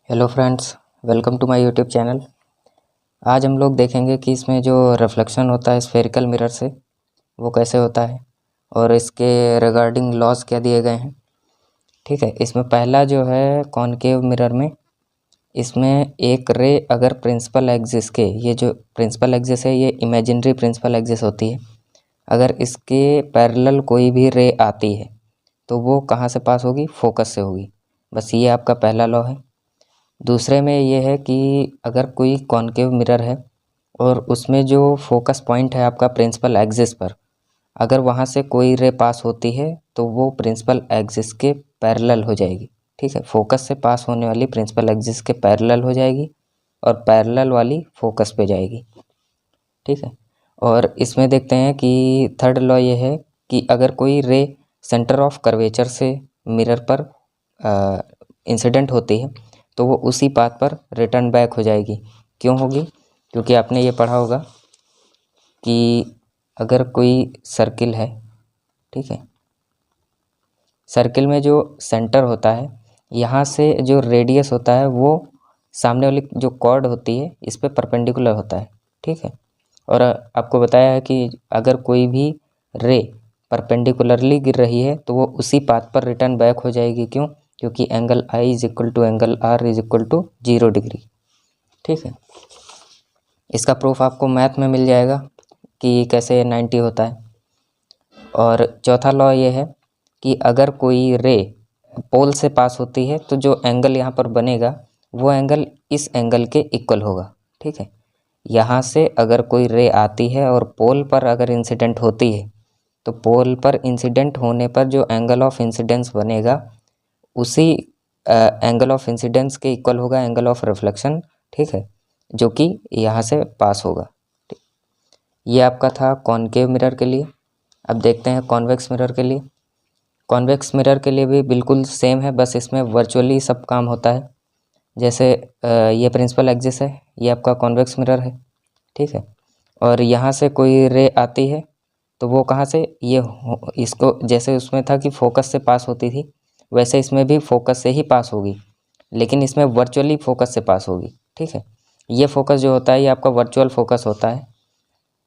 Hello friends, welcome to my YouTube channel. आज हम लोग देखेंगे कि इसमें जो रिफ्लेक्शन होता है स्फेरिकल मिरर से वो कैसे होता है और इसके रिगार्डिंग लॉज क्या दिए गए हैं। ठीक है, इसमें पहला जो है कॉनकेव मिरर में इसमें एक रे अगर प्रिंसिपल एक्सिस के, ये जो प्रिंसिपल एक्सिस है ये इमेजिनरी प्रिंसिपल एक्सिस होती है, अगर इसके पैरेलल कोई भी रे आती है तो वो कहाँ से पास होगी? फोकस से होगी। बस ये आपका पहला लॉ है। दूसरे में ये है कि अगर कोई कॉनकेव मिरर है और उसमें जो फोकस पॉइंट है आपका प्रिंसिपल एक्सिस पर, अगर वहाँ से कोई रे पास होती है तो वो प्रिंसिपल एक्सिस के पैरेलल हो जाएगी। ठीक है, फोकस से पास होने वाली प्रिंसिपल एक्सिस के पैरेलल हो जाएगी और पैरेलल वाली फोकस पे जाएगी। ठीक है, और इसमें देखते हैं कि थर्ड लॉ ये है कि अगर कोई रे सेंटर ऑफ कर्वेचर से मिरर पर इंसिडेंट होती है तो वो उसी पाथ पर रिटर्न बैक हो जाएगी। क्यों होगी? क्योंकि आपने ये पढ़ा होगा कि अगर कोई सर्किल है, ठीक है, सर्किल में जो सेंटर होता है, यहाँ से जो रेडियस होता है वो सामने वाली जो कॉर्ड होती है इस पे परपेंडिकुलर होता है। ठीक है, और आपको बताया है कि अगर कोई भी रे परपेंडिकुलरली गिर रही है तो वो उसी पाथ पर रिटर्न बैक हो जाएगी। क्यों? क्योंकि angle I is equal to angle R is equal to 0 degree. ठीक है, इसका प्रूफ आपको मैथ में मिल जाएगा कि कैसे 90 होता है। और चौथा लॉ ये है कि अगर कोई रे पोल से पास होती है तो जो एंगल यहाँ पर बनेगा वो एंगल इस एंगल के इक्वल होगा। ठीक है, यहाँ से अगर कोई रे आती है और पोल पर अगर इंसिडेंट होती है तो पोल पर इंसिडेंट होने पर जो एंगल ऑफ इंसिडेंस बनेगा उसी एंगल ऑफ इंसिडेंस के इक्वल होगा एंगल ऑफ रिफ्लेक्शन। ठीक है, जो कि यहाँ से पास होगा। ये आपका था कॉनकेव मिरर के लिए। अब देखते हैं कॉन्वेक्स मिरर के लिए। कॉन्वेक्स मिरर के लिए भी बिल्कुल सेम है, बस इसमें वर्चुअली सब काम होता है। जैसे ये प्रिंसिपल एक्सिस है, ये आपका कॉन्वेक्स मिरर है। ठीक है, और यहाँ से कोई रे आती है तो वो कहाँ से, ये इसको जैसे उसमें था कि फोकस से पास होती थी, वैसे इसमें भी फोकस से ही पास होगी, लेकिन इसमें वर्चुअली फोकस से पास होगी। ठीक है, ये फोकस जो होता है ये आपका वर्चुअल फोकस होता है।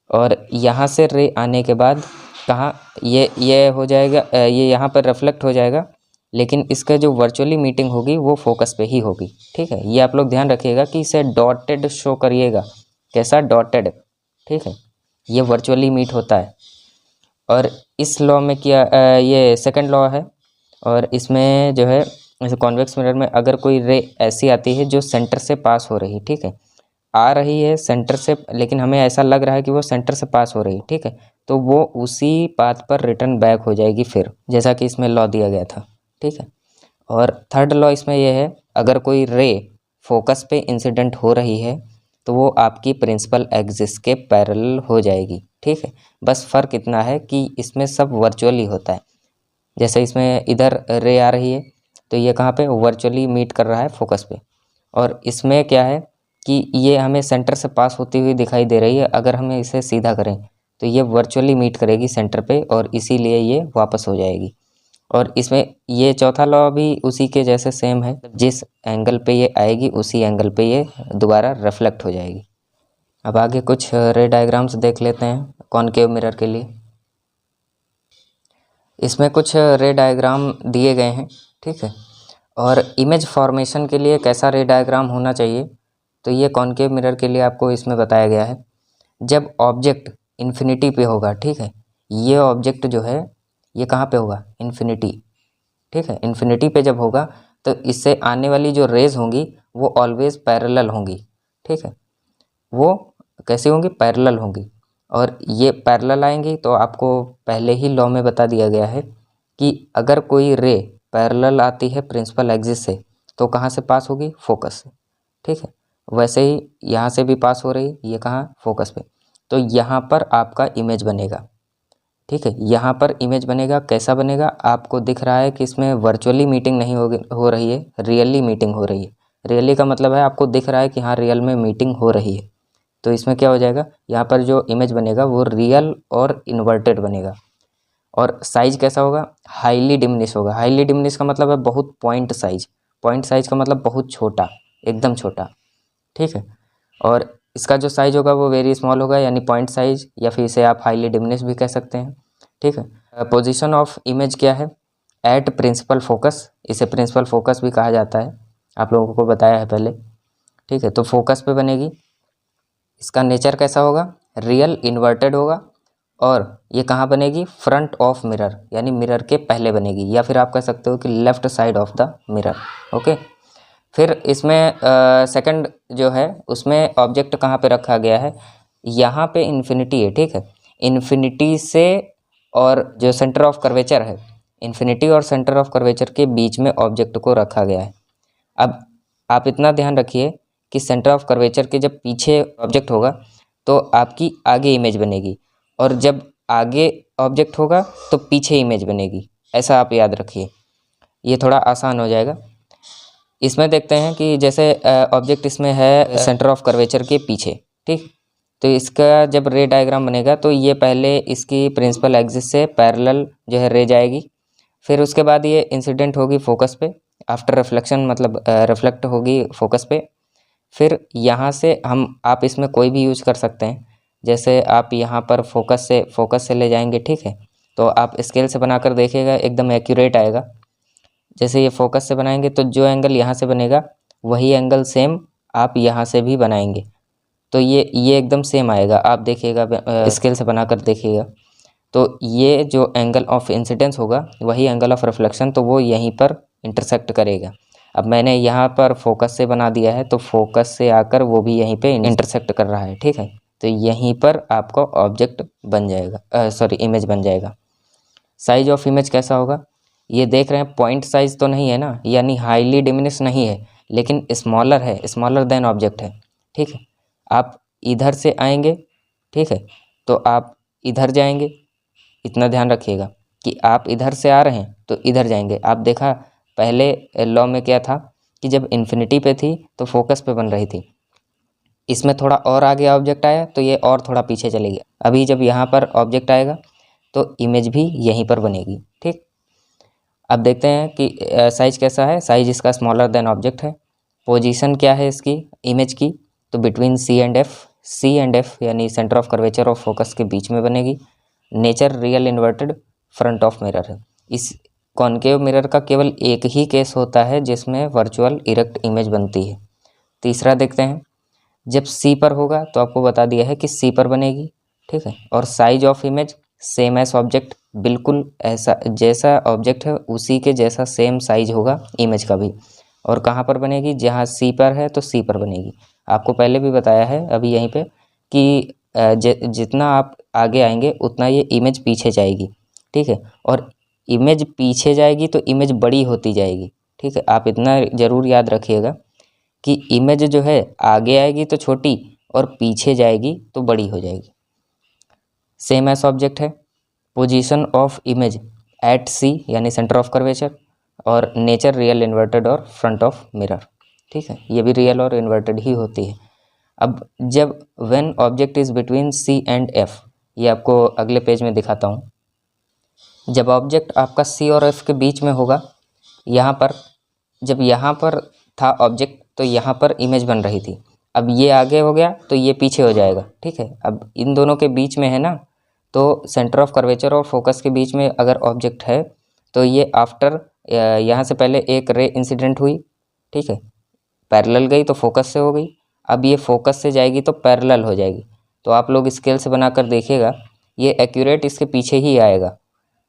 और यहाँ से रे आने के बाद कहाँ ये हो जाएगा, ये यहाँ पर रिफ्लेक्ट हो जाएगा, लेकिन इसका जो वर्चुअली मीटिंग होगी वो फोकस पे ही होगी। ठीक है, ये आप लोग ध्यान रखिएगा कि इसे डॉटेड शो करिएगा। कैसा? डॉटेड। ठीक है, ये वर्चुअली मीट होता है। और इस लॉ में क्या, ये सेकंड लॉ है, और इसमें जो है जैसे कॉन्वेक्स मिरर में अगर कोई रे ऐसी आती है जो सेंटर से पास हो रही, ठीक है, आ रही है सेंटर से, लेकिन हमें ऐसा लग रहा है कि वो सेंटर से पास हो रही, ठीक है, तो वो उसी पाथ पर रिटर्न बैक हो जाएगी फिर, जैसा कि इसमें लॉ दिया गया था। ठीक है, और थर्ड लॉ इसमें यह है, अगर कोई रे फोकस पे इंसिडेंट हो रही है तो वो आपकी प्रिंसिपल एक्सिस के पैरेलल हो जाएगी। ठीक है, बस फ़र्क इतना है कि इसमें सब वर्चुअली होता है। जैसे इसमें इधर रे आ रही है तो ये कहाँ पे वर्चुअली मीट कर रहा है फोकस पे, और इसमें क्या है कि ये हमें सेंटर से पास होती हुई दिखाई दे रही है। अगर हमें इसे सीधा करें तो ये वर्चुअली मीट करेगी सेंटर पे और इसीलिए ये वापस हो जाएगी। और इसमें ये चौथा लॉ भी उसी के जैसे सेम है, जिस एंगल पे ये आएगी उसी एंगल पे ये दोबारा रिफ्लेक्ट हो जाएगी। अब आगे कुछ रे डायग्राम्स देख लेते हैं कॉनकेव मिरर के लिए। इसमें कुछ रे डायग्राम दिए गए हैं। ठीक है, और इमेज फॉर्मेशन के लिए कैसा रे डायग्राम होना चाहिए तो ये कॉनकेव मिरर के लिए आपको इसमें बताया गया है। जब ऑब्जेक्ट इन्फिनिटी पे होगा, ठीक है, ये ऑब्जेक्ट जो है ये कहाँ पे होगा? इन्फिनिटी। ठीक है, इन्फिनिटी पे जब होगा तो इससे आने वाली जो रेज होंगी वो ऑलवेज पैरेलल होंगी। ठीक है, वो कैसी होंगी? पैरेलल होंगी। और ये पैरेलल आएंगी तो आपको पहले ही लॉ में बता दिया गया है कि अगर कोई रे पैरेलल आती है प्रिंसिपल एक्सिस से तो कहाँ से पास होगी? फोकस से। ठीक है, वैसे ही यहाँ से भी पास हो रही, ये कहाँ? फोकस पे। तो यहाँ पर आपका इमेज बनेगा। ठीक है, यहाँ पर इमेज बनेगा। कैसा बनेगा? आपको दिख रहा है कि इसमें वर्चुअली मीटिंग नहीं हो रही है, रियली मीटिंग हो रही है। रियली का मतलब है आपको दिख रहा है कि हाँ रियल में मीटिंग हो रही है। तो इसमें क्या हो जाएगा, यहाँ पर जो इमेज बनेगा वो रियल और इन्वर्टेड बनेगा। और साइज कैसा होगा? हाईली डिमिनिश होगा। हाईली डिमिनिश का मतलब है बहुत पॉइंट साइज। पॉइंट साइज का मतलब बहुत छोटा। एकदम छोटा, ठीक है। और इसका जो साइज होगा वो वेरी स्मॉल होगा, यानी पॉइंट साइज, या फिर इसे आप हाईली डिमिनिश भी कह सकते हैं, ठीक है। पोजीशन ऑफ इमेज क्या है? एट प्रिंसिपल फोकस, इसे प्रिंसिपल फोकस भी कहा जाता है, आप लोगों को बताया है पहले, ठीक है। तो फोकस पे बनेगी। इसका नेचर कैसा होगा? रियल इन्वर्टेड होगा। और ये कहाँ बनेगी? फ्रंट ऑफ मिरर, यानी मिरर के पहले बनेगी, या फिर आप कह सकते हो कि left side of the mirror, okay. फिर इसमें सेकंड जो है उसमें ऑब्जेक्ट कहाँ पे रखा गया है? यहाँ पे इन्फिनिटी है, ठीक है। इन्फिनिटी से और जो सेंटर ऑफ कर्वेचर है, इन्फिनिटी और सेंटर ऑफ कर्वेचर के बीच में ऑब्जेक्ट को रखा गया है। अब आप इतना ध्यान रखिए कि सेंटर ऑफ कर्वेचर के जब पीछे ऑब्जेक्ट होगा तो आपकी आगे इमेज बनेगी, और जब आगे ऑब्जेक्ट होगा तो पीछे इमेज बनेगी, ऐसा आप याद रखिए, ये थोड़ा आसान हो जाएगा। इसमें देखते हैं कि जैसे ऑब्जेक्ट इसमें है सेंटर ऑफ कर्वेचर के पीछे, ठीक। तो इसका जब रे डायग्राम बनेगा तो ये पहले इसकी प्रिंसिपल एक्सिस से पैरेलल जो है रे जाएगी, फिर उसके बाद ये इंसिडेंट होगी फोकस पे, आफ्टर रिफ्लेक्शन मतलब रिफ्लेक्ट होगी फोकस पे। फिर यहाँ से आप इसमें कोई भी यूज कर सकते हैं, जैसे आप यहाँ पर फोकस से ले जाएंगे, ठीक है। तो आप स्केल से बनाकर देखिएगा, एकदम एक्यूरेट आएगा। जैसे ये फोकस से बनाएंगे तो जो एंगल यहाँ से बनेगा वही एंगल सेम आप यहाँ से भी बनाएंगे, तो ये एकदम सेम आएगा। आप देखिएगा, स्केल से बनाकर देखिएगा, तो ये जो एंगल ऑफ इंसिडेंस होगा वही एंगल ऑफ रिफ्लेक्शन, तो वो यहीं पर इंटरसेक्ट करेगा। अब मैंने यहाँ पर फोकस से बना दिया है, तो फोकस से आकर वो भी यहीं पे इंटरसेक्ट कर रहा है, ठीक है। तो यहीं पर आपका ऑब्जेक्ट बन जाएगा, इमेज बन जाएगा। साइज ऑफ इमेज कैसा होगा? ये देख रहे हैं, पॉइंट साइज तो नहीं है ना, यानी हाईली डिमिनिश नहीं है, लेकिन स्मॉलर है, स्मॉलर देन ऑब्जेक्ट है, ठीक है। आप इधर से आएंगे, ठीक है, तो आप इधर जाएंगे, इतना ध्यान रखिएगा कि आप इधर से आ रहे हैं तो इधर जाएंगे। आप देखा पहले लॉ में क्या था कि जब इन्फिनिटी पे थी तो फोकस पे बन रही थी, इसमें थोड़ा और आगे ऑब्जेक्ट आया तो ये और थोड़ा पीछे चली गई। अभी जब यहाँ पर ऑब्जेक्ट आएगा तो इमेज भी यहीं पर बनेगी, ठीक। अब देखते हैं कि साइज कैसा है। साइज इसका स्मॉलर देन ऑब्जेक्ट है। पोजीशन क्या है इसकी इमेज की? तो बिटवीन सी एंड एफ यानी सेंटर ऑफ कर्वेचर और फोकस के बीच में बनेगी। Nature real inverted, front of mirror है। इस कॉनकेव मिरर का केवल एक ही केस होता है जिसमें वर्चुअल इरेक्ट इमेज बनती है। तीसरा देखते हैं, जब सी पर होगा तो आपको बता दिया है कि सी पर बनेगी, ठीक है। और size of image same S object, बिल्कुल ऐसा जैसा ऑब्जेक्ट है उसी के जैसा सेम साइज होगा इमेज का भी। और कहाँ पर बनेगी? जहाँ सी पर है तो सी पर बनेगी। आपको पहले भी बताया है अभी यहीं पे कि जितना आप आगे आएंगे उतना ये इमेज पीछे जाएगी, ठीक है। और इमेज पीछे जाएगी तो इमेज बड़ी होती जाएगी, ठीक है। आप इतना ज़रूर याद रखिएगा कि इमेज जो है आगे आएगी तो छोटी और पीछे जाएगी तो बड़ी हो जाएगी। सेम एस ऑब्जेक्ट है। पोजीशन ऑफ इमेज एट सी यानी सेंटर ऑफ कर्वेचर, और नेचर रियल इन्वर्टेड और फ्रंट ऑफ मिरर, ठीक है। ये भी रियल और इन्वर्टेड ही होती है। अब जब when object is between C and F, ये आपको अगले पेज में दिखाता हूँ। जब ऑब्जेक्ट आपका सी और एफ के बीच में होगा, यहाँ पर जब यहाँ पर था ऑब्जेक्ट तो यहाँ पर इमेज बन रही थी। अब ये आगे हो गया तो ये पीछे हो जाएगा, ठीक है। अब इन दोनों के बीच में है ना, तो सेंटर ऑफ कर्वेचर और फोकस के बीच में अगर ऑब्जेक्ट है तो ये आफ्टर यहाँ से पहले एक रे इंसिडेंट हुई, ठीक है, पैरेलल गई तो फोकस से हो गई। अब ये फोकस से जाएगी तो पैरेलल हो जाएगी। तो आप लोग स्केल से बनाकर देखिएगा, ये एक्यूरेट इसके पीछे ही आएगा।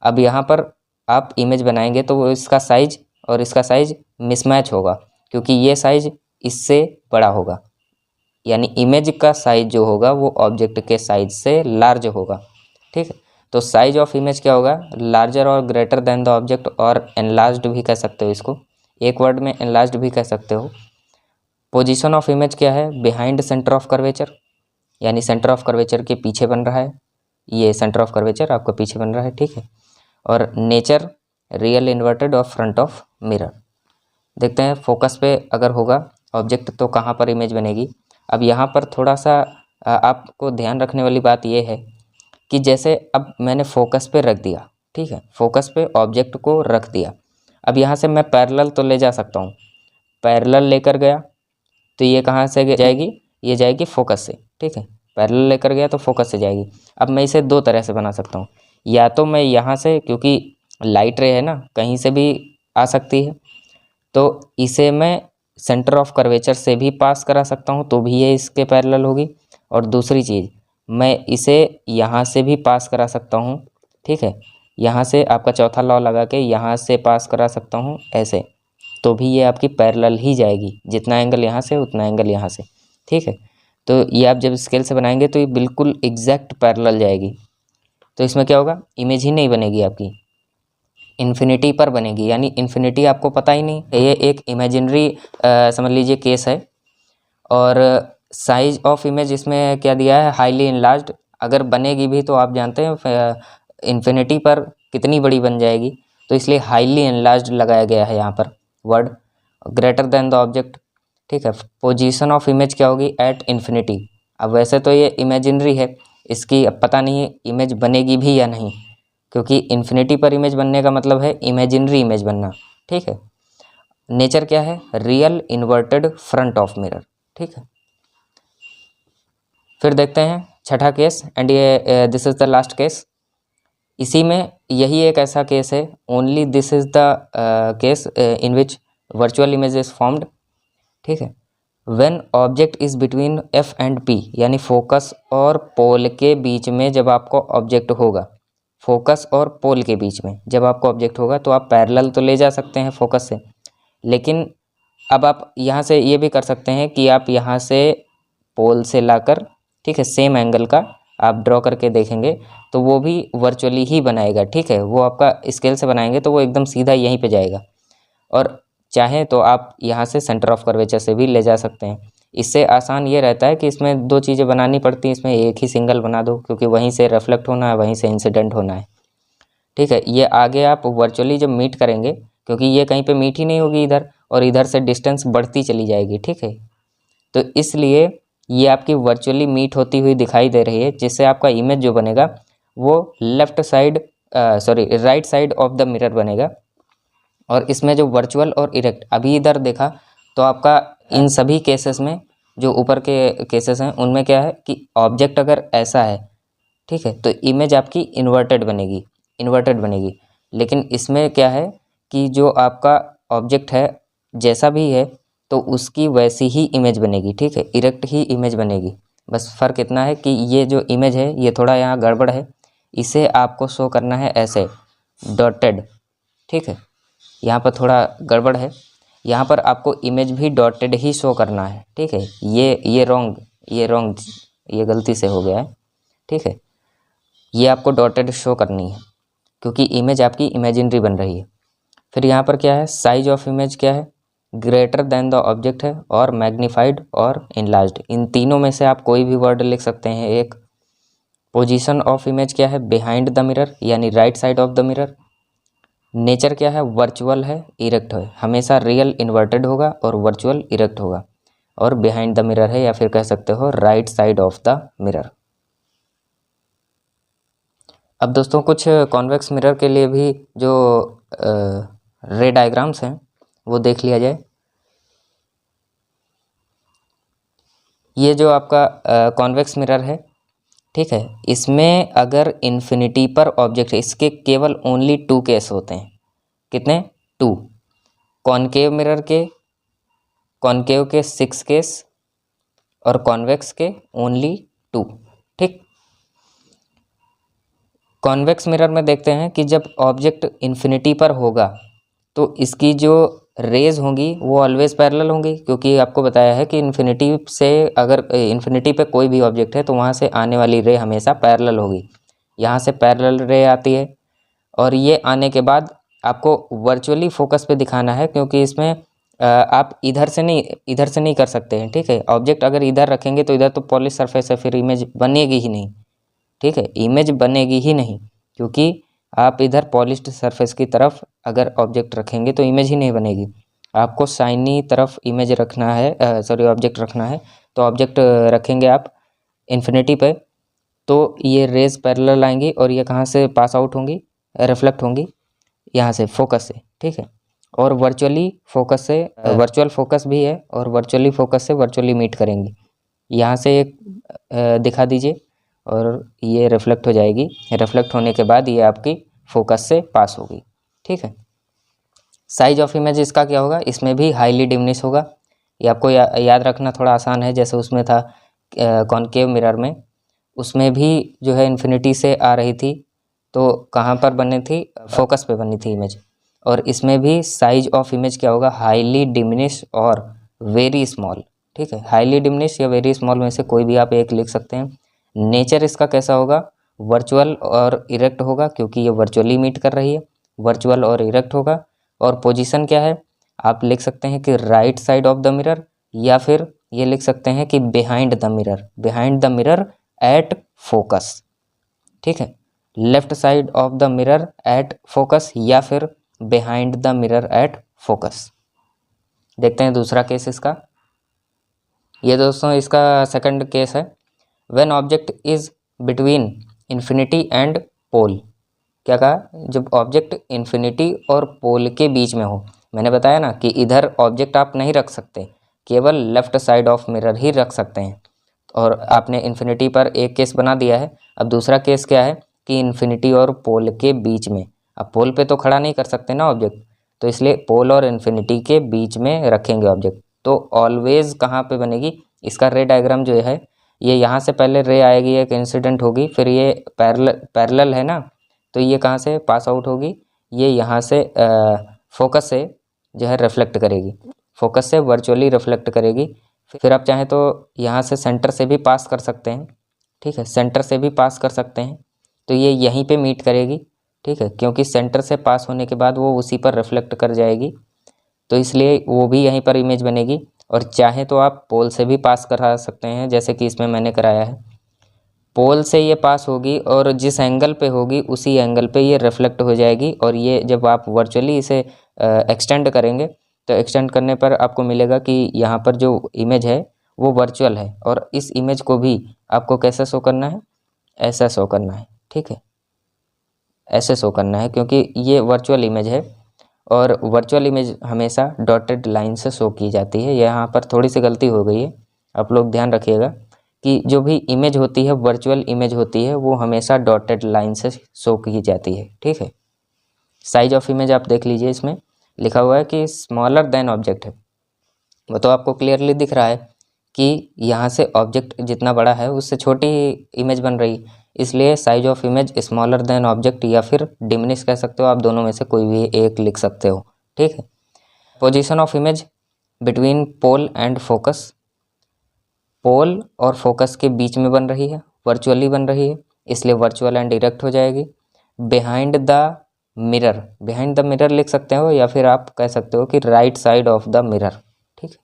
अब यहाँ पर आप इमेज बनाएंगे तो वो इसका साइज और इसका साइज मिसमैच होगा, क्योंकि ये साइज इससे बड़ा होगा, यानी इमेज का साइज जो होगा वो ऑब्जेक्ट के साइज से लार्ज होगा, ठीक है। तो साइज ऑफ इमेज क्या होगा? लार्जर और ग्रेटर देन द ऑब्जेक्ट, और एनलार्ज्ड भी कह सकते हो इसको, एक वर्ड में एनलार्ज्ड भी कह सकते हो। पोजीशन ऑफ इमेज क्या है? बिहाइंड सेंटर ऑफ कर्वेचर, यानी सेंटर ऑफ कर्वेचर के पीछे बन रहा है। ये सेंटर ऑफ कर्वेचर आपका पीछे बन रहा है, ठीक है। और नेचर रियल इन्वर्टेड और फ्रंट ऑफ मिरर। देखते हैं फोकस पे अगर होगा ऑब्जेक्ट तो कहाँ पर इमेज बनेगी। अब यहाँ पर थोड़ा सा आपको ध्यान रखने वाली बात यह है कि जैसे अब मैंने फोकस पे रख दिया, ठीक है, फोकस पे ऑब्जेक्ट को रख दिया। अब यहाँ से मैं पैरेलल तो ले जा सकता हूँ, पैरेलल लेकर गया, तो ये कहाँ से जाएगी, ये जाएगी फोकस से, ठीक है। पैरेलल लेकर गया तो फोकस से जाएगी। अब मैं इसे दो तरह से बना सकता हूँ, या तो मैं यहाँ से, क्योंकि लाइट रे है ना, कहीं से भी आ सकती है, तो इसे मैं सेंटर ऑफ कर्वेचर से भी पास करा सकता हूँ, तो भी ये इसके पैरेलल होगी। और दूसरी चीज़, मैं इसे यहाँ से भी पास करा सकता हूँ, ठीक है। यहाँ से आपका चौथा लॉ लगा के यहाँ से पास करा सकता हूँ ऐसे, तो भी ये आपकी पैरेलल ही जाएगी। जितना एंगल यहाँ से उतना एंगल यहाँ से, ठीक है। तो ये आप जब स्केल से बनाएंगे तो ये बिल्कुल एग्जैक्ट पैरेलल जाएगी। तो इसमें क्या होगा, इमेज ही नहीं बनेगी आपकी, इन्फिनिटी पर बनेगी। यानी इन्फिनिटी आपको पता ही नहीं, ये एक इमेजिनरी समझ लीजिए केस है। और साइज ऑफ इमेज इसमें क्या दिया है, हाईली इनलार्ज्ड। अगर बनेगी भी तो आप जानते हैं इन्फिनिटी पर कितनी बड़ी बन जाएगी, तो इसलिए हाईली इनलार्ज्ड लगाया गया है यहाँ पर word. Greater than the object, ठीक है। पोजीशन ऑफ इमेज क्या होगी, एट इन्फिनिटी। अब वैसे तो ये इमेजिनरी है, इसकी अब पता नहीं इमेज बनेगी भी या नहीं, क्योंकि इन्फिनिटी पर इमेज बनने का मतलब है इमेजिनरी इमेज बनना, ठीक है। नेचर क्या है, real inverted front of mirror, ठीक है। फिर देखते हैं छठा केस, एंड ये this is the last case. इसी में यही एक ऐसा केस है, only this is the case in which virtual image is formed, ठीक है। When object is between F and P, यानी फोकस और पोल के बीच में जब आपको ऑब्जेक्ट होगा, फोकस और पोल के बीच में जब आपको ऑब्जेक्ट होगा, तो आप पैरेलल तो ले जा सकते हैं फोकस से, लेकिन अब आप यहाँ से ये भी कर सकते हैं कि आप यहाँ से पोल से लाकर, ठीक है, सेम एंगल का आप ड्रॉ करके देखेंगे तो वो भी वर्चुअली ही बनाएगा, ठीक है। वो आपका स्केल से बनाएंगे तो वो एकदम सीधा यहीं पे जाएगा। और चाहें तो आप यहाँ से सेंटर ऑफ कर्वेचर से भी ले जा सकते हैं। इससे आसान ये रहता है कि इसमें दो चीज़ें बनानी पड़ती हैं, इसमें एक ही सिंगल बना दो, क्योंकि वहीं से रिफ्लेक्ट होना है, वहीं से इंसिडेंट होना है, ठीक है। ये आगे आप वर्चुअली जब मीट करेंगे, क्योंकि ये कहीं पे मीट ही नहीं होगी इधर, और इधर से डिस्टेंस बढ़ती चली जाएगी, ठीक है। तो इसलिए ये आपकी वर्चुअली मीट होती हुई दिखाई दे रही है, जिससे आपका इमेज जो बनेगा वो left side right side of the mirror बनेगा। और इसमें जो वर्चुअल और इरेक्ट अभी इधर देखा, तो आपका इन सभी केसेस में जो ऊपर के केसेस हैं उनमें क्या है कि ऑब्जेक्ट अगर ऐसा है, ठीक है, तो इमेज आपकी इन्वर्टेड बनेगी। लेकिन इसमें क्या है कि जो आपका ऑब्जेक्ट है जैसा भी है, तो उसकी वैसी ही इमेज बनेगी, ठीक है, इरेक्ट ही इमेज बनेगी। बस फ़र्क इतना है कि ये जो इमेज है ये थोड़ा यहाँ गड़बड़ है, इसे आपको शो करना है ऐसे डॉटेड, ठीक है। यहाँ पर थोड़ा गड़बड़ है, यहाँ पर आपको इमेज भी डॉटेड ही शो करना है, ठीक है। ये रॉन्ग, ये गलती से हो गया है, ठीक है। ये आपको डॉटेड शो करनी है, क्योंकि इमेज आपकी इमेजिनरी बन रही है। फिर यहाँ पर क्या है, साइज ऑफ इमेज क्या है, ग्रेटर देन द ऑब्जेक्ट है, और मैग्नीफाइड और इनलार्ज्ड। इन तीनों में से आप कोई भी वर्ड लिख सकते हैं एक। पोजीशन ऑफ इमेज क्या है, बिहाइंड द मिरर, यानी right side of the mirror. Nature क्या है, वर्चुअल है, इरेक्ट है, हमेशा रियल इन्वर्टेड होगा और वर्चुअल इरेक्ट होगा। और बिहाइंड द मिरर है, या फिर कह सकते हो right side of the mirror. अब दोस्तों कुछ कॉन्वेक्स मिरर के लिए भी जो रे डायग्राम्स हैं वो देख लिया जाए। ये जो आपका कॉन्वेक्स मिरर है, ठीक है, इसमें अगर इन्फिनिटी पर ऑब्जेक्ट है, इसके केवल ओनली 2 केस होते हैं। कितने, 2। कॉनकेव मिरर के, कॉनकेव के 6 केस, और कॉन्वेक्स के ओनली 2, ठीक। कॉन्वेक्स मिरर में देखते हैं कि जब ऑब्जेक्ट इन्फिनिटी पर होगा तो इसकी जो रेज होंगी वो ऑलवेज पैरेलल होंगी, क्योंकि आपको बताया है कि इन्फिनिटी से अगर इन्फिनिटी पे कोई भी ऑब्जेक्ट है तो वहाँ से आने वाली रे हमेशा पैरेलल होगी। यहाँ से पैरेलल रे आती है, और ये आने के बाद आपको वर्चुअली फोकस पे दिखाना है, क्योंकि इसमें आप इधर से नहीं कर सकते हैं, ठीक है। ऑब्जेक्ट अगर इधर रखेंगे तो इधर तो पॉलिश सरफेस है, फिर इमेज बनेगी ही नहीं, ठीक है, इमेज बनेगी ही नहीं, क्योंकि आप इधर पॉलिश्ड सरफेस की तरफ अगर ऑब्जेक्ट रखेंगे तो इमेज ही नहीं बनेगी। आपको शाइनी तरफ इमेज रखना है, ऑब्जेक्ट रखना है। तो ऑब्जेक्ट रखेंगे आप इन्फिनिटी पे, तो ये रेज पैरेलल आएंगी, और ये कहाँ से पास आउट होंगी, रिफ्लेक्ट होंगी यहाँ से फोकस से, ठीक है। और वर्चुअली फोकस से वर्चुअल फोकस भी है और वर्चुअली फोकस से वर्चुअली मीट करेंगी। यहाँ से एक दिखा दीजिए और ये रिफ्लेक्ट हो जाएगी। रिफ्लेक्ट होने के बाद ये आपकी फोकस से पास होगी। ठीक है। साइज ऑफ इमेज इसका क्या होगा, इसमें भी हाईली डिमिनिश होगा। ये आपको याद रखना थोड़ा आसान है। जैसे उसमें था कॉनकेव मिरर में, उसमें भी जो है इन्फिनिटी से आ रही थी, तो कहाँ पर बनी थी, फोकस पे बनी थी इमेज। और इसमें भी साइज ऑफ इमेज क्या होगा, हाईली डिमिनिश और वेरी स्मॉल। ठीक है, हाईली डिमिनिश या वेरी स्मॉल में से कोई भी आप एक लिख सकते हैं। नेचर इसका कैसा होगा, वर्चुअल और इरेक्ट होगा, क्योंकि ये वर्चुअली मीट कर रही है, वर्चुअल और इरेक्ट होगा। और पोजीशन क्या है, आप लिख सकते हैं कि right side of the mirror, या फिर ये लिख सकते हैं कि behind the mirror, behind the mirror at focus. ठीक है, left side of the mirror at focus या फिर behind the mirror at focus. देखते हैं दूसरा केस इसका। ये दोस्तों इसका सेकंड केस है। When object is between infinity and pole. क्या कहा, जब ऑब्जेक्ट इन्फिनिटी और पोल के बीच में हो। मैंने बताया ना कि इधर ऑब्जेक्ट आप नहीं रख सकते, केवल लेफ्ट साइड ऑफ मिरर ही रख सकते हैं। और आपने इन्फिनिटी पर एक केस बना दिया है। अब दूसरा केस क्या है कि इन्फिनिटी और पोल के बीच में। अब पोल पे तो खड़ा नहीं कर सकते ना ऑब्जेक्ट, तो इसलिए पोल और इन्फिनिटी के बीच में रखेंगे ऑब्जेक्ट। तो ऑलवेज कहाँ पे बनेगी, इसका रे डायग्राम जो है, ये यहाँ से पहले रे आएगी, एक इंसिडेंट होगी, फिर ये पैरेलल है ना, तो ये कहाँ से पास आउट होगी, ये यहाँ से फोकस से जो है रिफ्लेक्ट करेगी, फोकस से वर्चुअली रिफ्लेक्ट करेगी। फिर आप चाहें तो यहाँ से सेंटर से भी पास कर सकते हैं। ठीक है, सेंटर से भी पास कर सकते हैं, तो ये यहीं पे मीट करेगी। ठीक है, क्योंकि सेंटर से पास होने के बाद वो उसी पर रिफ्लेक्ट कर जाएगी, तो इसलिए वो भी यहीं पर इमेज बनेगी। और चाहे तो आप पोल से भी पास करा सकते हैं, जैसे कि इसमें मैंने कराया है। पोल से ये पास होगी और जिस एंगल पे होगी उसी एंगल पे ये रिफ्लेक्ट हो जाएगी। और ये जब आप वर्चुअली इसे एक्सटेंड करेंगे, तो एक्सटेंड करने पर आपको मिलेगा कि यहाँ पर जो इमेज है वो वर्चुअल है, और इस इमेज को भी आपको कैसे शो करना है, ऐसा शो करना है। ठीक है, ऐसे शो करना है, क्योंकि ये वर्चुअल इमेज है और वर्चुअल इमेज हमेशा डॉटेड लाइन से शो की जाती है। यहाँ पर थोड़ी सी गलती हो गई है, आप लोग ध्यान रखिएगा कि जो भी इमेज होती है, वर्चुअल इमेज होती है, वो हमेशा डॉटेड लाइन से शो की जाती है। ठीक है, साइज ऑफ इमेज आप देख लीजिए, इसमें लिखा हुआ है कि स्मॉलर देन ऑब्जेक्ट है, वो तो आपको क्लियरली दिख रहा है कि यहाँ से ऑब्जेक्ट जितना बड़ा है उससे छोटी इमेज बन रही, इसलिए size of image smaller than object या फिर डिमिनिश कह सकते हो, आप दोनों में से कोई भी एक लिख सकते हो। ठीक है, position of image between pole and focus, pole और फोकस के बीच में बन रही है, वर्चुअली बन रही है, इसलिए वर्चुअल एंड डायरेक्ट हो जाएगी। Behind the mirror, behind the mirror लिख सकते हो, या फिर आप कह सकते हो कि right side of the mirror. ठीक है,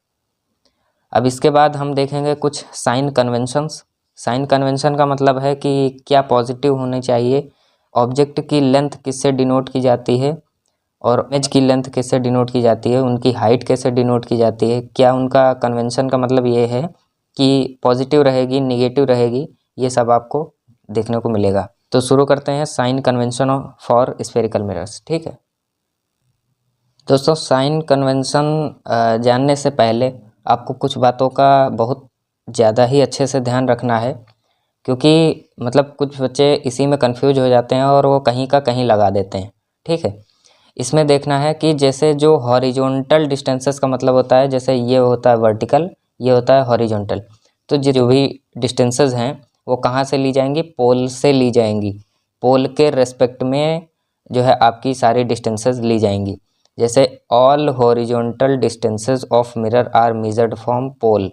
अब इसके बाद हम देखेंगे कुछ साइन कन्वेंशंस। साइन कन्वेंशन का मतलब है कि क्या पॉजिटिव होने चाहिए, ऑब्जेक्ट की लेंथ किससे डिनोट की जाती है और इमेज की लेंथ किससे डिनोट की जाती है, उनकी हाइट कैसे डिनोट की जाती है, क्या उनका कन्वेंशन का मतलब ये है कि पॉजिटिव रहेगी, निगेटिव रहेगी, ये सब आपको देखने को मिलेगा। तो शुरू करते हैं sign convention for spherical mirrors. ठीक है दोस्तों, साइन कन्वेंशन जानने से पहले आपको कुछ बातों का बहुत ज़्यादा ही अच्छे से ध्यान रखना है, क्योंकि मतलब कुछ बच्चे इसी में कंफ्यूज हो जाते हैं और वो कहीं का कहीं लगा देते हैं। ठीक है, इसमें देखना है कि जैसे जो हॉरिजॉन्टल डिस्टेंसेस का मतलब होता है, जैसे ये होता है वर्टिकल, ये होता है हॉरिजॉन्टल, तो जो भी डिस्टेंसेस हैं वो कहाँ से ली जाएंगी, पोल से ली जाएंगी। पोल के रेस्पेक्ट में जो है आपकी सारी डिस्टेंसेस ली जाएंगी। जैसे all horizontal distances of mirror are measured from pole,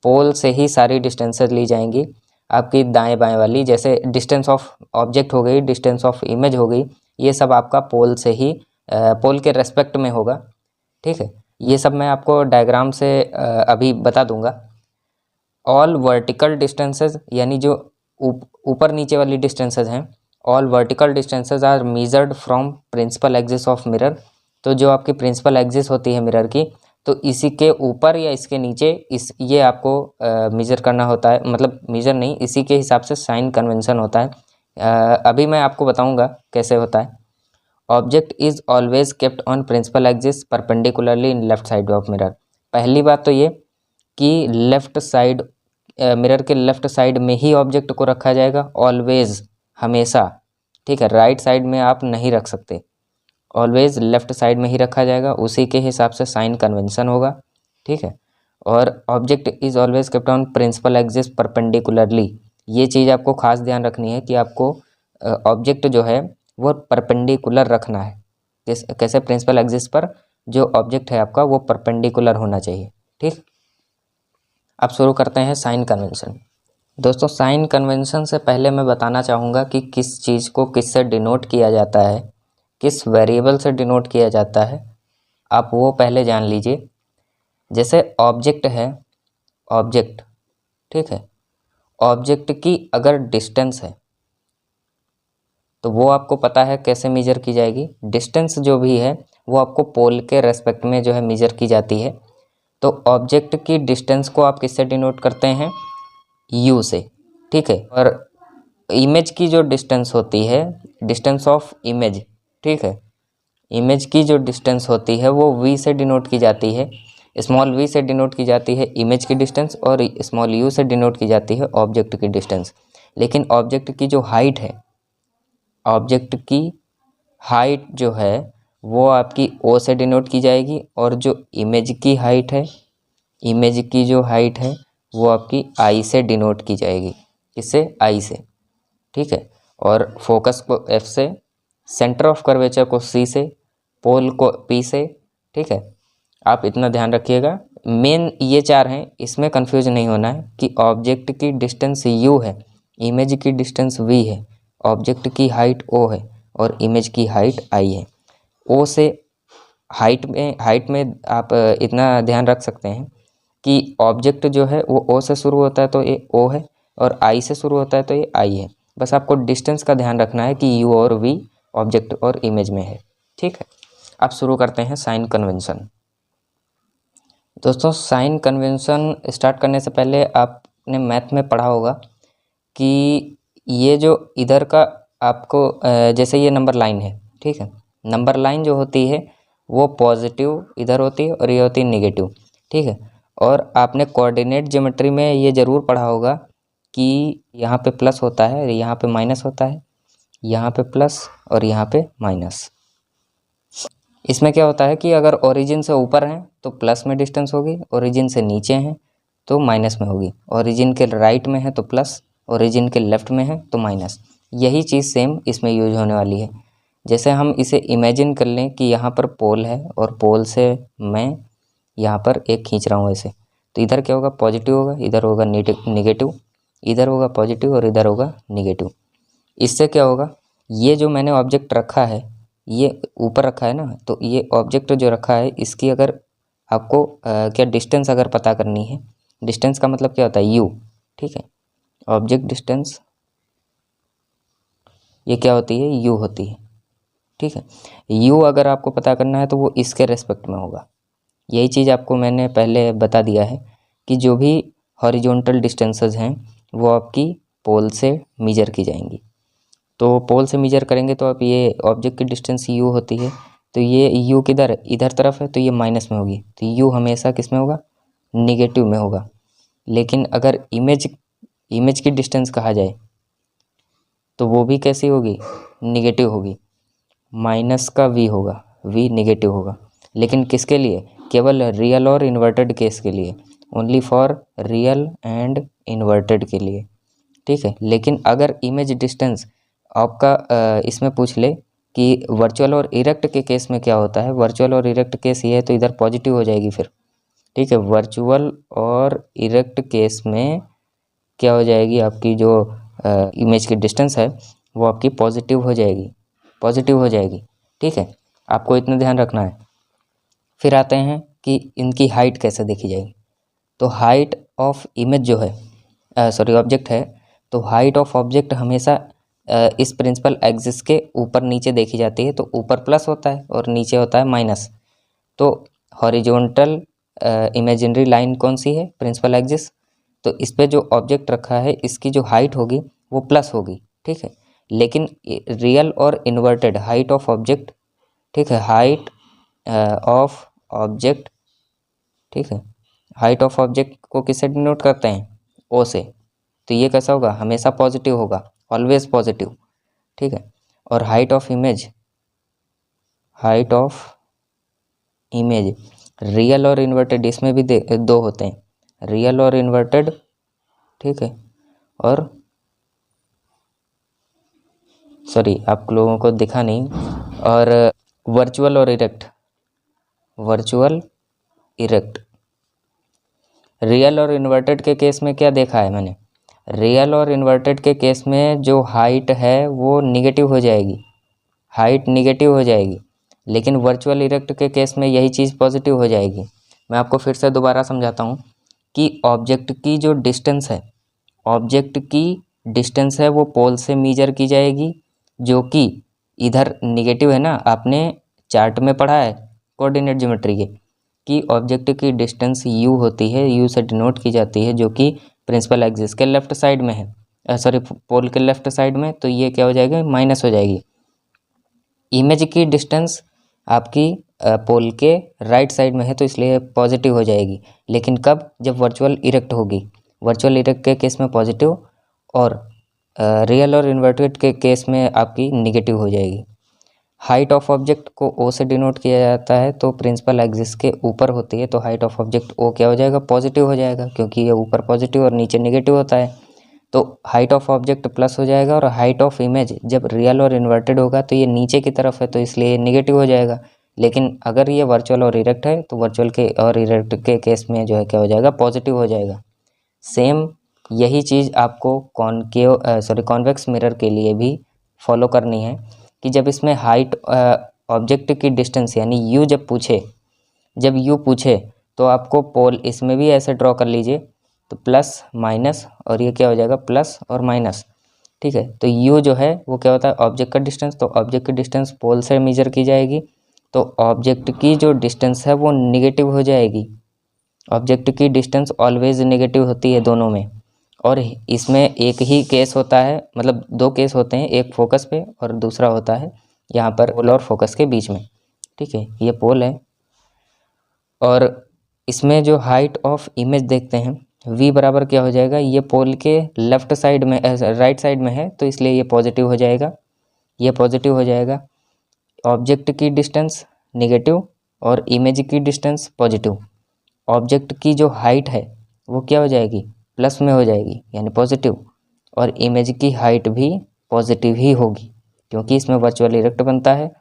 pole से ही सारी डिस्टेंसेस ली जाएंगी आपकी दाएं बाएं वाली। जैसे डिस्टेंस ऑफ ऑब्जेक्ट हो गई, डिस्टेंस ऑफ इमेज हो गई, ये सब आपका पोल से ही पोल के रेस्पेक्ट में होगा। ठीक है, ये सब मैं आपको डायग्राम से अभी बता दूंगा। ऑल वर्टिकल डिस्टेंसेस यानी जो ऊपर नीचे वाली डिस्टेंसेस हैं, all vertical distances are measured from principal axis of mirror. तो जो आपकी प्रिंसिपल एक्सिस होती है मिरर की, तो इसी के ऊपर या इसके नीचे ये आपको मेजर करना होता है, मतलब मेजर नहीं, इसी के हिसाब से साइन कन्वेंशन होता है। अभी मैं आपको बताऊंगा कैसे होता है। Object is always kept on principal axis perpendicularly in left side of mirror. पहली बात तो ये कि लेफ्ट साइड मिरर के लेफ्ट साइड में ही ऑब्जेक्ट को रखा जाएगा, ऑलवेज, हमेशा, ठीक है। राइट साइड में आप नहीं रख सकते, ऑलवेज लेफ्ट साइड में ही रखा जाएगा, उसी के हिसाब से साइन कन्वेंशन होगा, ठीक है। और object is always kept on principal axis perpendicularly, ये चीज़ आपको खास ध्यान रखनी है कि आपको ऑब्जेक्ट जो है वो परपेंडिकुलर रखना है। कैसे? प्रिंसिपल एक्सिस पर जो ऑब्जेक्ट है आपका वो परपेंडिकुलर होना चाहिए, ठीक। अब शुरू करते हैं साइन कन्वेंशन। दोस्तों, साइन कन्वेंशन से पहले मैं बताना चाहूँगा कि किस चीज़ को किससे डिनोट किया जाता है, किस वेरिएबल से डिनोट किया जाता है, आप वो पहले जान लीजिए। जैसे ऑब्जेक्ट है, ऑब्जेक्ट, ठीक है, ऑब्जेक्ट की अगर डिस्टेंस है तो वो आपको पता है कैसे मेजर की जाएगी। डिस्टेंस जो भी है वो आपको पोल के रेस्पेक्ट में जो है मेजर की जाती है। तो ऑब्जेक्ट की डिस्टेंस को आप किससे डिनोट करते हैं? यू से, ठीक है। और इमेज की जो डिस्टेंस होती है, डिस्टेंस ऑफ इमेज, ठीक है, इमेज की जो डिस्टेंस होती है वो वी से डिनोट की जाती है, स्मॉल वी से डिनोट की जाती है इमेज की डिस्टेंस, और स्मॉल यू से डिनोट की जाती है ऑब्जेक्ट की डिस्टेंस। लेकिन ऑब्जेक्ट की जो हाइट है, ऑब्जेक्ट की हाइट जो है वो आपकी ओ से डिनोट की जाएगी, और जो इमेज की हाइट है, इमेज की जो हाइट है वो आपकी आई से डिनोट की जाएगी। किससे? आई से, ठीक है। और फोकस को एफ से, सेंटर ऑफ कर्वेचर को सी से, पोल को पी से, ठीक है। आप इतना ध्यान रखिएगा, मेन ये चार हैं, इसमें कंफ्यूज नहीं होना है कि ऑब्जेक्ट की डिस्टेंस यू है, इमेज की डिस्टेंस वी है, ऑब्जेक्ट की हाइट ओ है, और इमेज की हाइट आई है। ओ से हाइट में आप इतना ध्यान रख सकते हैं कि ऑब्जेक्ट जो है वो ओ से शुरू होता है तो ये ओ है, और आई से शुरू होता है तो ये आई है। बस आपको डिस्टेंस का ध्यान रखना है कि यू और वी ऑब्जेक्ट और इमेज में है, ठीक है। अब शुरू करते हैं साइन कन्वेंशन। दोस्तों, साइन कन्वेंशन स्टार्ट करने से पहले आपने मैथ में पढ़ा होगा कि ये जो इधर का आपको जैसे ये नंबर लाइन है, ठीक है, नंबर लाइन जो होती है वो पॉजिटिव इधर होती है और ये होती है निगेटिव, ठीक है। और आपने कोऑर्डिनेट ज्योमेट्री में ये ज़रूर पढ़ा होगा कि यहाँ पे प्लस होता है, यहाँ पे माइनस होता है, यहाँ पे प्लस और यहाँ पे माइनस। इसमें क्या होता है कि अगर ओरिजिन से ऊपर हैं तो प्लस में डिस्टेंस होगी, ओरिजिन से नीचे हैं तो माइनस में होगी, ओरिजिन के राइट में है तो प्लस, ओरिजिन के लेफ़्ट में है तो माइनस। यही चीज़ सेम इसमें यूज होने वाली है। जैसे हम इसे इमेजिन कर लें कि यहाँ पर पोल है और पोल से मैं यहाँ पर एक खींच रहा हूँ ऐसे, तो इधर क्या होगा? पॉजिटिव होगा, इधर होगा निगेटिव, इधर होगा पॉजिटिव और इधर होगा निगेटिव। इससे क्या होगा? ये जो मैंने ऑब्जेक्ट रखा है, ये ऊपर रखा है ना, तो ये ऑब्जेक्ट जो रखा है इसकी अगर आपको क्या डिस्टेंस अगर पता करनी है, डिस्टेंस का मतलब क्या होता है? यू, ठीक है। ऑब्जेक्ट डिस्टेंस ये क्या होती है? यू होती है, ठीक है। यू अगर आपको पता करना है तो वो इसके रेस्पेक्ट में होगा। यही चीज़ आपको मैंने पहले बता दिया है कि जो भी हॉरिजॉन्टल डिस्टेंसेस हैं वो आपकी पोल से मेजर की जाएंगी। तो पोल से मेजर करेंगे तो आप ये ऑब्जेक्ट की डिस्टेंस यू होती है, तो ये यू किधर? इधर तरफ है तो ये माइनस में होगी, तो यू हमेशा किस में होगा? निगेटिव में होगा। लेकिन अगर इमेज की डिस्टेंस कहा जाए तो वो भी कैसी होगी? निगेटिव होगी, माइनस का वी होगा, वी निगेटिव होगा। लेकिन किसके लिए? केवल रियल और इन्वर्टेड केस के लिए, only for real and inverted के लिए, ठीक है। लेकिन अगर इमेज डिस्टेंस आपका इसमें पूछ ले कि वर्चुअल और इरेक्ट के केस में क्या होता है, वर्चुअल और इरेक्ट केस ये है तो इधर पॉजिटिव हो जाएगी फिर, ठीक है। वर्चुअल और इरेक्ट केस में क्या हो जाएगी? आपकी जो इमेज की डिस्टेंस है वो आपकी पॉजिटिव हो जाएगी, पॉजिटिव हो जाएगी, ठीक है। आपको इतना ध्यान रखना है। फिर आते हैं कि इनकी हाइट कैसे देखी जाएगी। तो हाइट ऑफ इमेज जो है सॉरी ऑब्जेक्ट है, तो हाइट ऑफ ऑब्जेक्ट हमेशा इस प्रिंसिपल एक्सिस के ऊपर नीचे देखी जाती है। तो ऊपर प्लस होता है और नीचे होता है माइनस। तो हॉरिजॉन्टल इमेजिनरी लाइन कौन सी है? Principal axis. तो इस पे जो ऑब्जेक्ट रखा है इसकी जो हाइट होगी वो प्लस होगी, ठीक है। लेकिन रियल और इन्वर्टेड हाइट ऑफ ऑब्जेक्ट ठीक है, हाइट ऑफ ऑब्जेक्ट, ठीक है, हाइट ऑफ ऑब्जेक्ट को किससे डिनोट करते हैं, ओ से। तो ये कैसा होगा, हमेशा पॉजिटिव होगा, ऑलवेज पॉजिटिव, ठीक है। और height of image, height of image real और इन्वर्टेड, इसमें भी दो होते हैं, रियल और इन्वर्टेड, ठीक है। और सॉरी आप लोगों को दिखा नहीं, और वर्चुअल और इरेक्ट, वर्चुअल इरेक्ट। रियल और इन्वर्टेड के केस में क्या देखा है मैंने, रियल और इन्वर्टेड के केस में जो हाइट है वो निगेटिव हो जाएगी, हाइट निगेटिव हो जाएगी, लेकिन वर्चुअल इरेक्ट के केस में यही चीज़ पॉजिटिव हो जाएगी। मैं आपको फिर से दोबारा समझाता हूँ कि ऑब्जेक्ट की जो डिस्टेंस है, ऑब्जेक्ट की डिस्टेंस है वो पोल से मीजर की जाएगी, जो कि इधर निगेटिव है ना, आपने चार्ट में पढ़ा है कोऑर्डिनेट ज्योमेट्री के, कि ऑब्जेक्ट की डिस्टेंस u होती है, u से डिनोट की जाती है, जो कि प्रिंसिपल एक्सिस के लेफ्ट साइड में है, सॉरी पोल के लेफ्ट साइड में, तो ये क्या हो जाएगा, माइनस हो जाएगी। इमेज की डिस्टेंस आपकी पोल के राइट साइड में है, तो इसलिए पॉजिटिव हो जाएगी, लेकिन कब, जब वर्चुअल इरेक्ट होगी, वर्चुअल इरेक्ट के केस में पॉजिटिव, और रियल और इन्वर्टेड के केस में आपकी निगेटिव हो जाएगी। हाइट ऑफ ऑब्जेक्ट को ओ से डिनोट किया जाता है, तो प्रिंसिपल एक्सिस के ऊपर होती है, तो हाइट ऑफ ऑब्जेक्ट ओ क्या हो जाएगा, पॉजिटिव हो जाएगा, क्योंकि ये ऊपर पॉजिटिव और नीचे निगेटिव होता है। तो हाइट ऑफ ऑब्जेक्ट प्लस हो जाएगा, और हाइट ऑफ इमेज जब रियल और इन्वर्टेड होगा तो ये नीचे की तरफ है, तो इसलिए निगेटिव हो जाएगा। लेकिन अगर ये वर्चुअल और इरेक्ट है, तो वर्चुअल के और इरेक्ट के केस में जो है क्या हो जाएगा, पॉजिटिव हो जाएगा। सेम यही चीज़ आपको कॉन्वेक्स मिरर के लिए भी फॉलो करनी है, कि जब इसमें हाइट ऑब्जेक्ट की डिस्टेंस यानी यू जब पूछे, जब यू पूछे तो आपको पोल इसमें भी ऐसे ड्रॉ कर लीजिए, तो प्लस माइनस, और ये क्या हो जाएगा, प्लस और माइनस, ठीक है। तो यू जो है वो क्या होता है, ऑब्जेक्ट का डिस्टेंस, तो ऑब्जेक्ट की डिस्टेंस पोल से मेजर की जाएगी, तो ऑब्जेक्ट की जो डिस्टेंस है वो निगेटिव हो जाएगी। ऑब्जेक्ट की डिस्टेंस ऑलवेज नेगेटिव होती है दोनों में, और इसमें एक ही केस होता है, मतलब दो केस होते हैं, एक फोकस पे और दूसरा होता है यहाँ पर पोल और फोकस के बीच में, ठीक है। ये पोल है, और इसमें जो हाइट ऑफ इमेज देखते हैं v बराबर क्या हो जाएगा, ये पोल के लेफ्ट साइड में, राइट साइड में है, तो इसलिए ये पॉजिटिव हो जाएगा, ये पॉजिटिव हो जाएगा। ऑब्जेक्ट की डिस्टेंस निगेटिव और इमेज की डिस्टेंस पॉजिटिव, ऑब्जेक्ट की जो हाइट है वो क्या हो जाएगी, प्लस में हो जाएगी यानी पॉजिटिव, और इमेज की हाइट भी पॉजिटिव ही होगी, क्योंकि इसमें वर्चुअल इरेक्ट बनता है,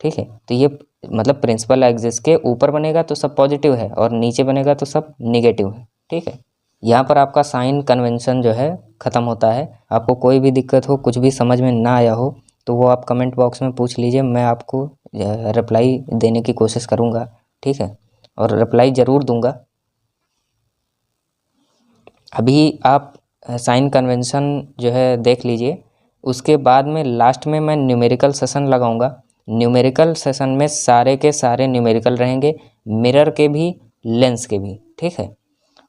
ठीक है। तो ये मतलब प्रिंसिपल एक्सिस के ऊपर बनेगा तो सब पॉजिटिव है, और नीचे बनेगा तो सब निगेटिव है, ठीक है। यहाँ पर आपका साइन कन्वेंशन जो है ख़त्म होता है। आपको कोई भी दिक्कत हो, कुछ भी समझ में ना आया हो, तो वो आप कमेंट बॉक्स में पूछ लीजिए, मैं आपको रिप्लाई देने की कोशिश करूँगा, ठीक है, और रिप्लाई ज़रूर दूँगा। अभी आप साइन कन्वेंशन जो है देख लीजिए, उसके बाद में लास्ट में मैं न्यूमेरिकल सेशन लगाऊंगा। न्यूमेरिकल सेशन में सारे के सारे न्यूमेरिकल रहेंगे, मिरर के भी, लेंस के भी, ठीक है।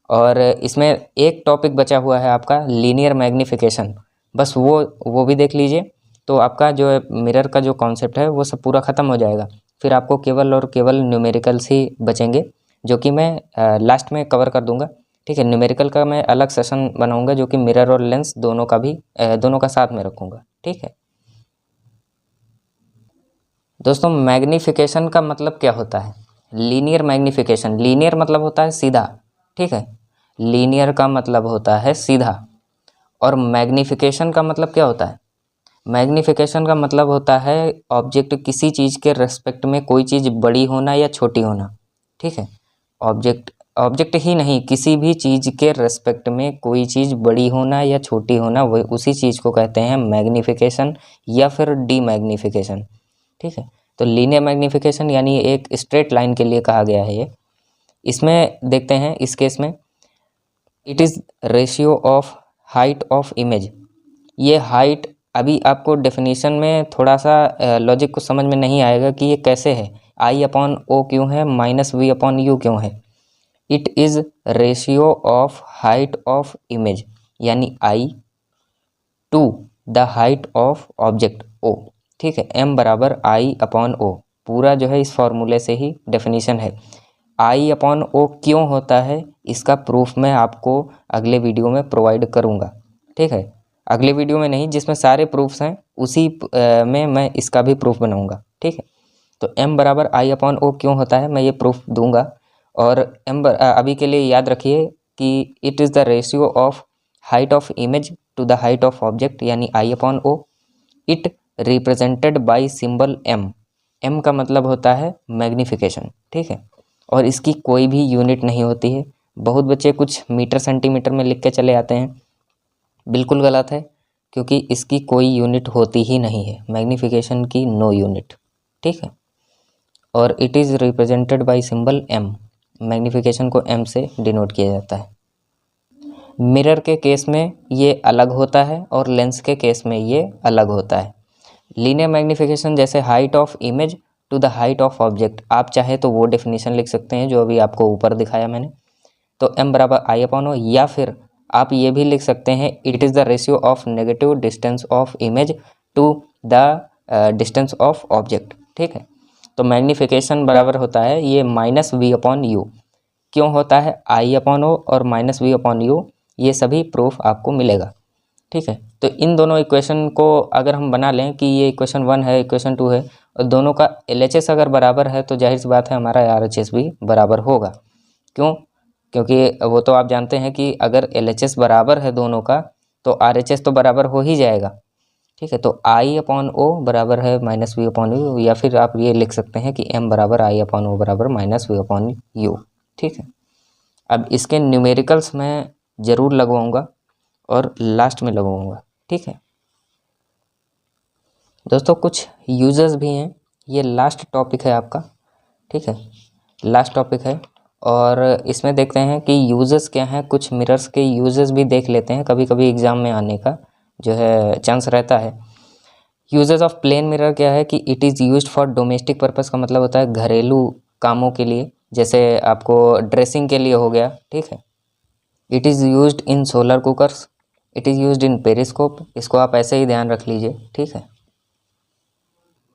और इसमें एक टॉपिक बचा हुआ है आपका लीनियर मैग्नीफिकेशन, बस वो भी देख लीजिए, तो आपका जो मिरर का जो कॉन्सेप्ट है वो सब पूरा ख़त्म हो जाएगा। फिर आपको केवल और केवल न्यूमेरिकल्स ही बचेंगे, जो कि मैं लास्ट में कवर कर दूंगा, ठीक है। न्यूमेरिकल का मैं अलग सेशन बनाऊंगा, जो कि मिरर और लेंस दोनों का भी दोनों का साथ में रखूंगा, ठीक है। दोस्तों, मैग्नीफिकेशन का मतलब क्या होता है, लीनियर मैग्नीफिकेशन, लीनियर मतलब होता है सीधा, ठीक है, लीनियर का मतलब होता है सीधा, और मैग्नीफिकेशन का मतलब क्या होता है, मैग्नीफिकेशन का मतलब होता है ऑब्जेक्ट किसी चीज़ के रेस्पेक्ट में कोई चीज़ बड़ी होना या छोटी होना, ठीक है। ऑब्जेक्ट ही नहीं, किसी भी चीज़ के रेस्पेक्ट में कोई चीज़ बड़ी होना या छोटी होना, वही उसी चीज़ को कहते हैं मैग्नीफिकेशन या फिर डीमैग्नीफिकेशन, ठीक है। तो लीनियर मैग्नीफिकेशन यानी एक स्ट्रेट लाइन के लिए कहा गया है ये। इसमें देखते हैं, इस केस में it is ratio of height of image. ये हाइट अभी आपको डेफिनेशन में थोड़ा सा लॉजिक को समझ में नहीं आएगा कि ये कैसे है, आई अपॉन ओ क्यों है, माइनस वी अपॉन यू क्यों है। It is ratio of height of image यानी I to the height of object O, ठीक है। m बराबर आई अपॉन ओ, पूरा जो है इस फॉर्मूले से ही डेफिनेशन है। I/O क्यों होता है इसका प्रूफ मैं आपको अगले वीडियो में प्रोवाइड करूँगा, ठीक है। अगले वीडियो में नहीं, जिसमें सारे प्रूफ्स हैं उसी में मैं इसका भी प्रूफ बनाऊँगा, ठीक है। तो M बराबर I/O क्यों होता है मैं ये प्रूफ दूंगा। और अभी के लिए याद रखिए कि it is the ratio of height of image to the height of object, यानी I/O। It represented by symbol M। M का मतलब होता है मैग्नीफिकेशन, ठीक है। और इसकी कोई भी यूनिट नहीं होती है। बहुत बच्चे कुछ मीटर सेंटीमीटर में लिख के चले आते हैं, बिल्कुल गलत है, क्योंकि इसकी कोई यूनिट होती ही नहीं है, मैग्नीफिकेशन की नो यूनिट, ठीक है। और it is represented by symbol M। Magnification को M से डिनोट किया जाता है। मिरर के केस में ये अलग होता है और लेंस के केस में ये अलग होता है। लीनियर मैग्नीफिकेशन जैसे height of image to the height of object, आप चाहे तो वो डेफिनेशन लिख सकते हैं जो अभी आपको ऊपर दिखाया मैंने, तो M बराबर I/O। या फिर आप ये भी लिख सकते हैं it is the ratio of negative distance of image to the distance of object, ठीक है। तो मैग्नीफिकेशन बराबर होता है ये -V/U। क्यों होता है I/O और -V/U, ये सभी प्रूफ आपको मिलेगा, ठीक है। तो इन दोनों इक्वेशन को अगर हम बना लें कि ये इक्वेशन 1 है, इक्वेशन 2 है, और दोनों का LHS अगर बराबर है तो जाहिर सी बात है हमारा RHS भी बराबर होगा। क्यों? क्योंकि वो तो आप जानते हैं कि अगर LHS बराबर है दोनों का तो RHS तो बराबर हो ही जाएगा, ठीक है। तो I/O बराबर है -V/U, या फिर आप ये लिख सकते हैं कि M बराबर I/O बराबर -V/U, ठीक है। अब इसके न्यूमेरिकल्स मैं ज़रूर लगवाऊंगा और लास्ट में लगवाऊंगा, ठीक है। दोस्तों कुछ यूजर्स भी हैं, ये लास्ट टॉपिक है आपका, ठीक है, लास्ट टॉपिक है। और इसमें देखते हैं कि यूजर्स क्या हैं, कुछ मिरर्स के यूजर्स भी देख लेते हैं, कभी कभी एग्ज़ाम में आने का जो है चांस रहता है। यूजेस ऑफ प्लेन मिरर क्या है कि it is used for domestic purpose, का मतलब होता है घरेलू कामों के लिए, जैसे आपको ड्रेसिंग के लिए हो गया, ठीक है। It is used in solar cookers, it is used in periscope, इसको आप ऐसे ही ध्यान रख लीजिए, ठीक है।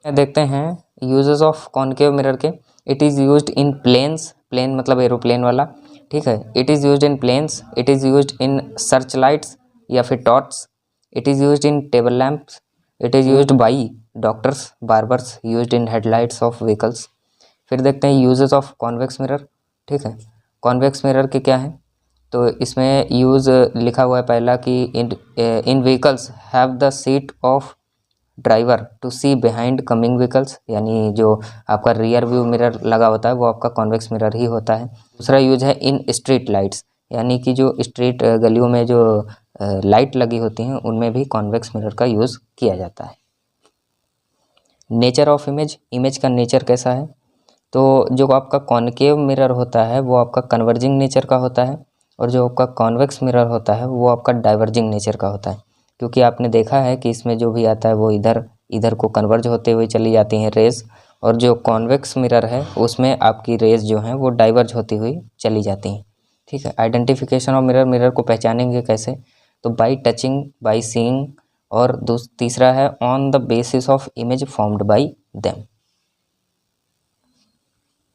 देखते हैं यूजेस ऑफ कॉनकेव मिरर के। It is used in planes, plane मतलब एरोप्लेन वाला, ठीक है। It is used in planes, it is used in search lights या फिर torch, it is used in table lamps, it is used by doctors barbers, used in headlights of vehicles. फिर देखते हैं uses of convex mirror, ठीक है। Convex mirror के क्या है, तो इसमें यूज़ लिखा हुआ है पहला कि in vehicles have the seat of driver to see behind coming vehicles, यानी जो आपका रियर व्यू मिरर लगा होता है वो आपका कॉन्वेक्स मिरर ही होता है। दूसरा यूज है इन स्ट्रीट लाइट्स, यानी कि जो स्ट्रीट गलियों में जो लाइट लगी होती हैं उनमें भी कॉन्वेक्स मिरर का यूज़ किया जाता है। नेचर ऑफ इमेज, इमेज का नेचर कैसा है, तो जो आपका कॉनकेव मिरर होता है वो आपका कन्वर्जिंग नेचर का होता है, और जो आपका कॉन्वेक्स मिरर होता है वो आपका डाइवर्जिंग नेचर का होता है। क्योंकि आपने देखा है कि इसमें जो भी आता है वो इधर इधर को कन्वर्ज होते हुए चली जाती हैं रेज, और जो कॉन्वेक्स मिरर है उसमें आपकी रेज जो हैं वो डाइवर्ज होती हुई चली जाती हैं, ठीक है। आइडेंटिफिकेशन ऑफ मिरर, मिरर को पहचानेंगे कैसे, तो बाई टचिंग, बाई सीइंग, और तीसरा है on the basis of image formed by them.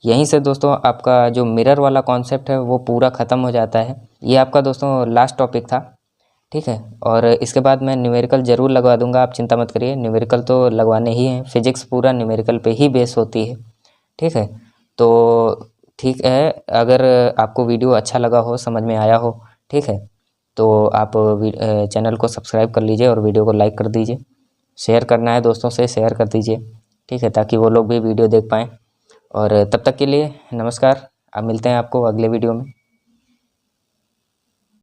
यहीं से दोस्तों आपका जो मिरर वाला कॉन्सेप्ट है वो पूरा ख़त्म हो जाता है। ये आपका दोस्तों लास्ट टॉपिक था, ठीक है। और इसके बाद मैं न्यूमेरिकल ज़रूर लगवा दूंगा, आप चिंता मत करिए, न्यूमेरिकल तो लगवाने ही हैं, फिजिक्स पूरा न्यूमेरिकल पे ही बेस होती है, ठीक है। तो ठीक है, अगर आपको वीडियो अच्छा लगा हो, समझ में आया हो, ठीक है, तो आप चैनल को सब्सक्राइब कर लीजिए और वीडियो को लाइक कर दीजिए। शेयर करना है दोस्तों से, शेयर कर दीजिए, ठीक है, ताकि वो लोग भी वीडियो देख पाएँ। और तब तक के लिए नमस्कार, अब मिलते हैं आपको अगले वीडियो में।